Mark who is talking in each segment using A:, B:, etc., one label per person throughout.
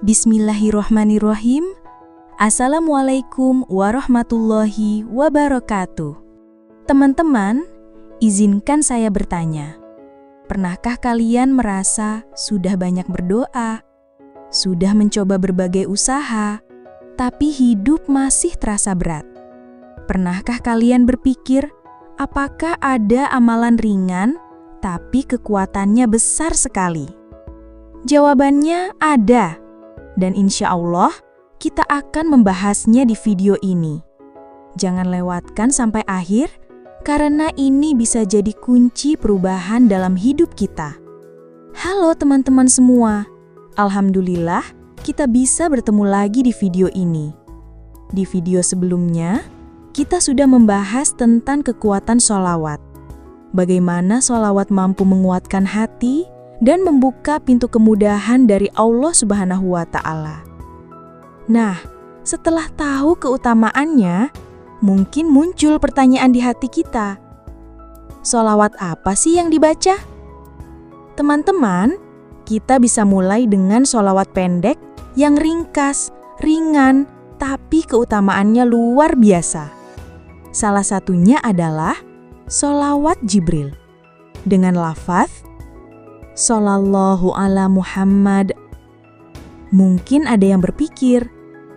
A: Bismillahirrohmanirrohim. Assalamualaikum warahmatullahi wabarakatuh. Teman-teman, izinkan saya bertanya. Pernahkah kalian merasa sudah banyak berdoa, sudah mencoba berbagai usaha, tapi hidup masih terasa berat? Pernahkah kalian berpikir, apakah ada amalan ringan, tapi kekuatannya besar sekali? Jawabannya ada. Dan insya Allah, kita akan membahasnya di video ini. Jangan lewatkan sampai akhir, karena ini bisa jadi kunci perubahan dalam hidup kita. Halo teman-teman semua, Alhamdulillah kita bisa bertemu lagi di video ini. Di video sebelumnya, kita sudah membahas tentang kekuatan sholawat. Bagaimana sholawat mampu menguatkan hati dan membuka pintu kemudahan dari Allah Subhanahu wa Ta'ala. Nah, setelah tahu keutamaannya, mungkin muncul pertanyaan di hati kita. Sholawat apa sih yang dibaca? Teman-teman, kita bisa mulai dengan sholawat pendek yang ringkas, ringan, tapi keutamaannya luar biasa. Salah satunya adalah sholawat Jibril. Dengan lafaz Shallallahu ala Muhammad. Mungkin ada yang berpikir,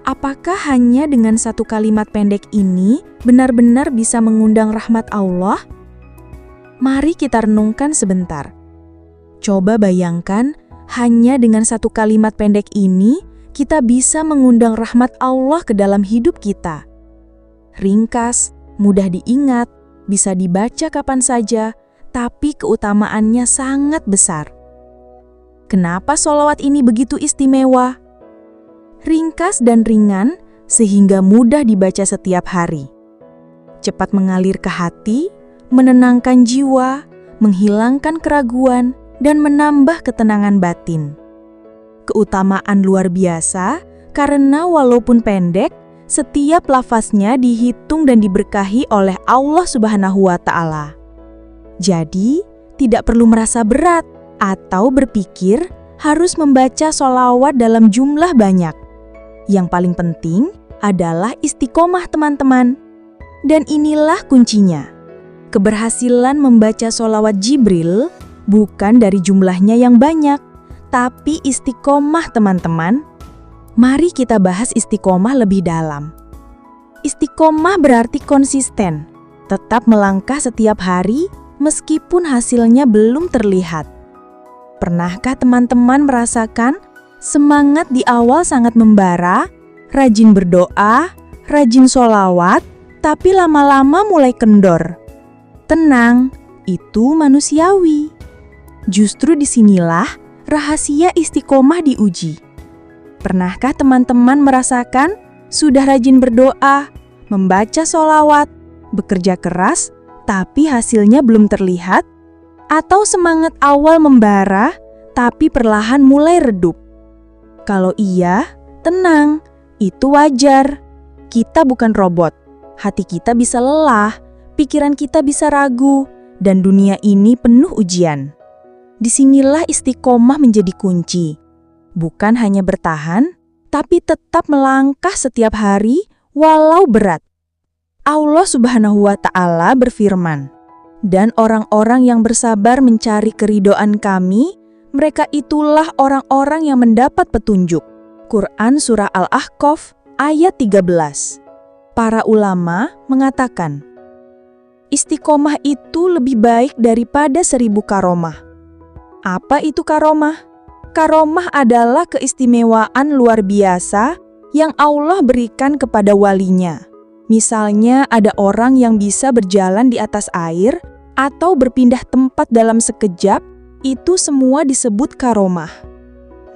A: apakah hanya dengan satu kalimat pendek ini benar-benar bisa mengundang rahmat Allah? Mari kita renungkan sebentar. Coba bayangkan, hanya dengan satu kalimat pendek ini, kita bisa mengundang rahmat Allah ke dalam hidup kita. Ringkas, mudah diingat, bisa dibaca kapan saja, tapi keutamaannya sangat besar. Kenapa sholawat ini begitu istimewa? Ringkas dan ringan sehingga mudah dibaca setiap hari. Cepat mengalir ke hati, menenangkan jiwa, menghilangkan keraguan, dan menambah ketenangan batin. Keutamaan luar biasa karena walaupun pendek, setiap lafaznya dihitung dan diberkahi oleh Allah Subhanahu wa Ta'ala. Jadi, tidak perlu merasa berat atau berpikir harus membaca sholawat dalam jumlah banyak. Yang paling penting adalah istiqomah teman-teman. Dan inilah kuncinya. Keberhasilan membaca sholawat Jibril bukan dari jumlahnya yang banyak, tapi istiqomah teman-teman. Mari kita bahas istiqomah lebih dalam. Istiqomah berarti konsisten, tetap melangkah setiap hari, meskipun hasilnya belum terlihat. Pernahkah teman-teman merasakan semangat di awal sangat membara, rajin berdoa, rajin sholawat, tapi lama-lama mulai kendor? Tenang, itu manusiawi. Justru disinilah rahasia istiqomah diuji. Pernahkah teman-teman merasakan sudah rajin berdoa, membaca sholawat, bekerja keras, tapi hasilnya belum terlihat? Atau semangat awal membara, tapi perlahan mulai redup? Kalau iya, tenang, itu wajar. Kita bukan robot. Hati kita bisa lelah, pikiran kita bisa ragu, dan dunia ini penuh ujian. Disinilah istiqomah menjadi kunci. Bukan hanya bertahan, tapi tetap melangkah setiap hari walau berat. Allah Subhanahu wa Ta'ala berfirman, "Dan orang-orang yang bersabar mencari keridhaan Kami, mereka itulah orang-orang yang mendapat petunjuk." Quran Surah Al-Ahqaf ayat 13. Para ulama mengatakan, istiqomah itu lebih baik daripada 1000 karomah. Apa itu karomah? Karomah adalah keistimewaan luar biasa yang Allah berikan kepada walinya. Misalnya ada orang yang bisa berjalan di atas air atau berpindah tempat dalam sekejap, itu semua disebut karomah.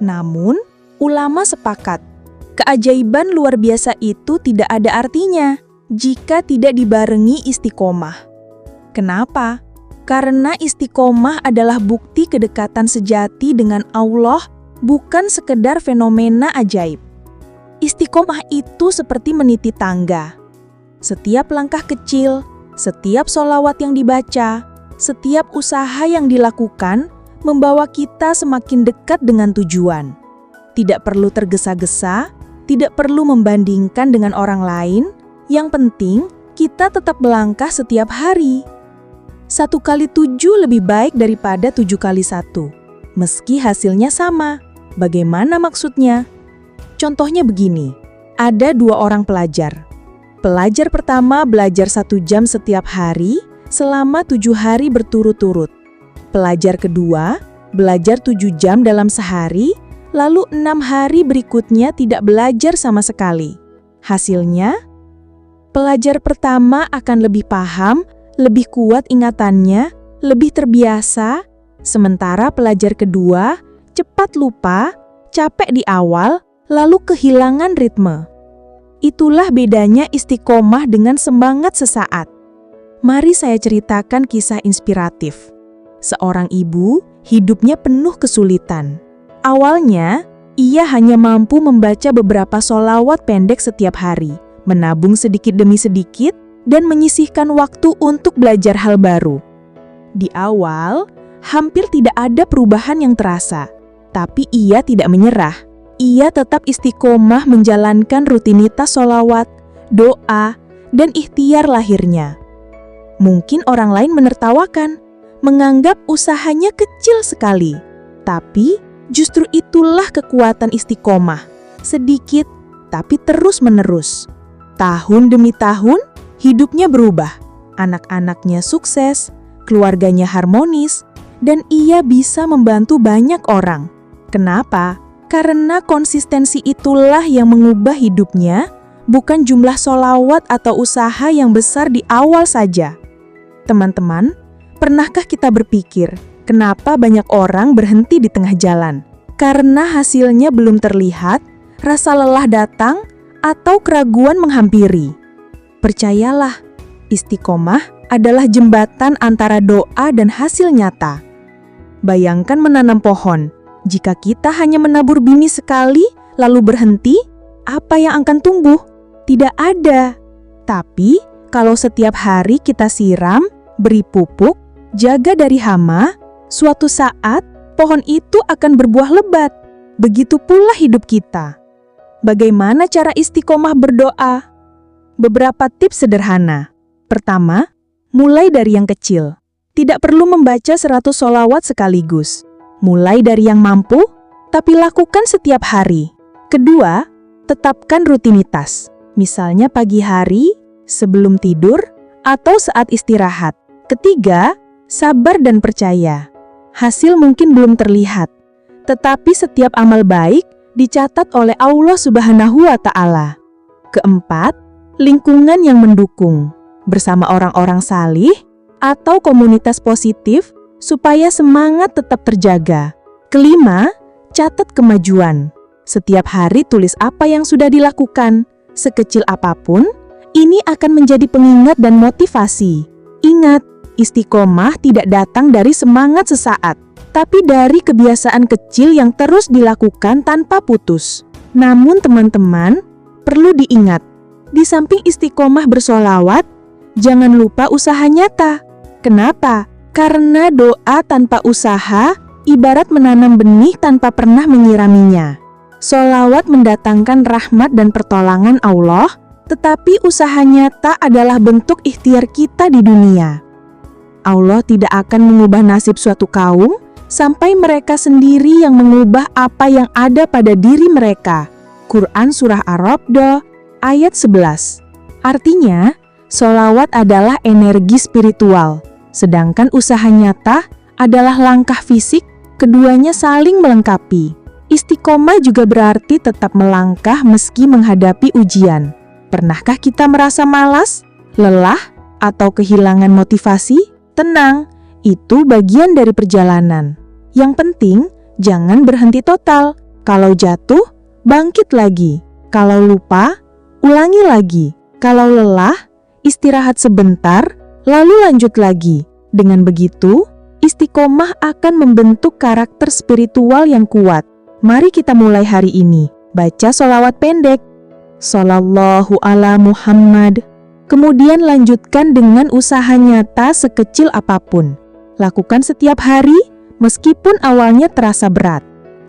A: Namun, ulama sepakat, keajaiban luar biasa itu tidak ada artinya jika tidak dibarengi istiqomah. Kenapa? Karena istiqomah adalah bukti kedekatan sejati dengan Allah, bukan sekedar fenomena ajaib. Istiqomah itu seperti meniti tangga. Setiap langkah kecil, setiap sholawat yang dibaca, setiap usaha yang dilakukan membawa kita semakin dekat dengan tujuan.
B: Tidak perlu tergesa-gesa, tidak perlu membandingkan dengan orang lain. Yang penting, kita tetap melangkah setiap hari. 1 kali 7 lebih baik daripada 7 kali 1. Meski hasilnya sama. Bagaimana maksudnya? Contohnya begini, ada 2 orang pelajar. Pelajar pertama belajar 1 jam setiap hari selama 7 hari berturut-turut. Pelajar kedua belajar 7 jam dalam sehari, lalu 6 hari berikutnya tidak belajar sama sekali. Hasilnya, pelajar pertama akan lebih paham, lebih kuat ingatannya, lebih terbiasa, sementara pelajar kedua cepat lupa, capek di awal, lalu kehilangan ritme. Itulah bedanya istiqomah dengan semangat sesaat. Mari saya ceritakan kisah inspiratif. Seorang ibu, hidupnya penuh kesulitan. Awalnya, ia hanya mampu membaca beberapa sholawat pendek setiap hari, menabung sedikit demi sedikit, dan menyisihkan waktu untuk belajar hal baru. Di awal, hampir tidak ada perubahan yang terasa, tapi ia tidak menyerah. Ia tetap istiqomah menjalankan rutinitas sholawat, doa, dan ikhtiar lahirnya. Mungkin orang lain menertawakan, menganggap usahanya kecil sekali. Tapi justru itulah kekuatan istiqomah. Sedikit, tapi terus-menerus. Tahun demi tahun, hidupnya berubah. Anak-anaknya sukses, keluarganya harmonis, dan ia bisa membantu banyak orang. Kenapa? Karena konsistensi itulah yang mengubah hidupnya, bukan jumlah sholawat atau usaha yang besar di awal saja. Teman-teman, pernahkah kita berpikir, kenapa banyak orang berhenti di tengah jalan? Karena hasilnya belum terlihat, rasa lelah datang, atau keraguan menghampiri. Percayalah, istiqomah adalah jembatan antara doa dan hasil nyata. Bayangkan menanam pohon. Jika kita hanya menabur biji sekali, lalu berhenti, apa yang akan tumbuh? Tidak ada. Tapi, kalau setiap hari kita siram, beri pupuk, jaga dari hama, suatu saat, pohon itu akan berbuah lebat. Begitu pula hidup kita. Bagaimana cara istiqomah berdoa? Beberapa tips sederhana. Pertama, mulai dari yang kecil. Tidak perlu membaca 100 sholawat sekaligus. Mulai dari yang mampu, tapi lakukan setiap hari. Kedua, tetapkan rutinitas. Misalnya pagi hari, sebelum tidur, atau saat istirahat. Ketiga, sabar dan percaya. Hasil mungkin belum terlihat, tetapi setiap amal baik dicatat oleh Allah Subhanahu wa Ta'ala. Keempat, lingkungan yang mendukung. Bersama orang-orang salih atau komunitas positif, supaya semangat tetap terjaga. Kelima, catat kemajuan. Setiap hari tulis apa yang sudah dilakukan. Sekecil apapun, ini akan menjadi pengingat dan motivasi. Ingat, istiqomah tidak datang dari semangat sesaat, tapi dari kebiasaan kecil yang terus dilakukan tanpa putus. Namun teman-teman, perlu diingat, di samping istiqomah bersolawat, jangan lupa usaha nyata. Kenapa? Karena doa tanpa usaha, ibarat menanam benih tanpa pernah menyiraminya. Sholawat mendatangkan rahmat dan pertolongan Allah, tetapi usaha nyata adalah bentuk ikhtiar kita di dunia. Allah tidak akan mengubah nasib suatu kaum, sampai mereka sendiri yang mengubah apa yang ada pada diri mereka. Quran Surah Ar-Rabdah, ayat 11. Artinya, sholawat adalah energi spiritual. Sedangkan usaha nyata adalah langkah fisik, keduanya saling melengkapi. Istiqomah juga berarti tetap melangkah meski menghadapi ujian. Pernahkah kita merasa malas, lelah, atau kehilangan motivasi? Tenang, itu bagian dari perjalanan. Yang penting, jangan berhenti total. Kalau jatuh, bangkit lagi. Kalau lupa, ulangi lagi. Kalau lelah, istirahat sebentar, lalu lanjut lagi. Dengan begitu, istiqomah akan membentuk karakter spiritual yang kuat. Mari kita mulai hari ini. Baca sholawat pendek. Shallallahu ala Muhammad. Kemudian lanjutkan dengan usaha nyata sekecil apapun. Lakukan setiap hari, meskipun awalnya terasa berat.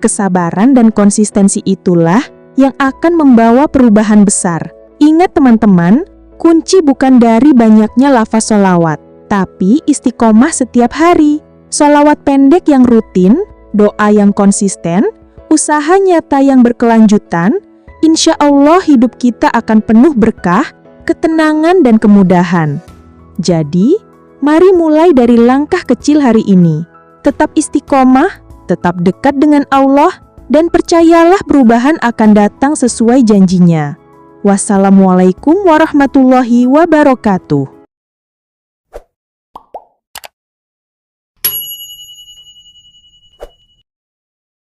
B: kesabaran dan konsistensi itulah yang akan membawa perubahan besar. Ingat teman-teman, kunci bukan dari banyaknya lafaz sholawat, tapi istiqomah setiap hari. Sholawat pendek yang rutin, doa yang konsisten, usaha nyata yang berkelanjutan, insya Allah hidup kita akan penuh berkah, ketenangan, dan kemudahan. Jadi, mari mulai dari langkah kecil hari ini. Tetap istiqomah, tetap dekat dengan Allah, dan percayalah perubahan akan datang sesuai janjinya. Wassalamualaikum warahmatullahi wabarakatuh.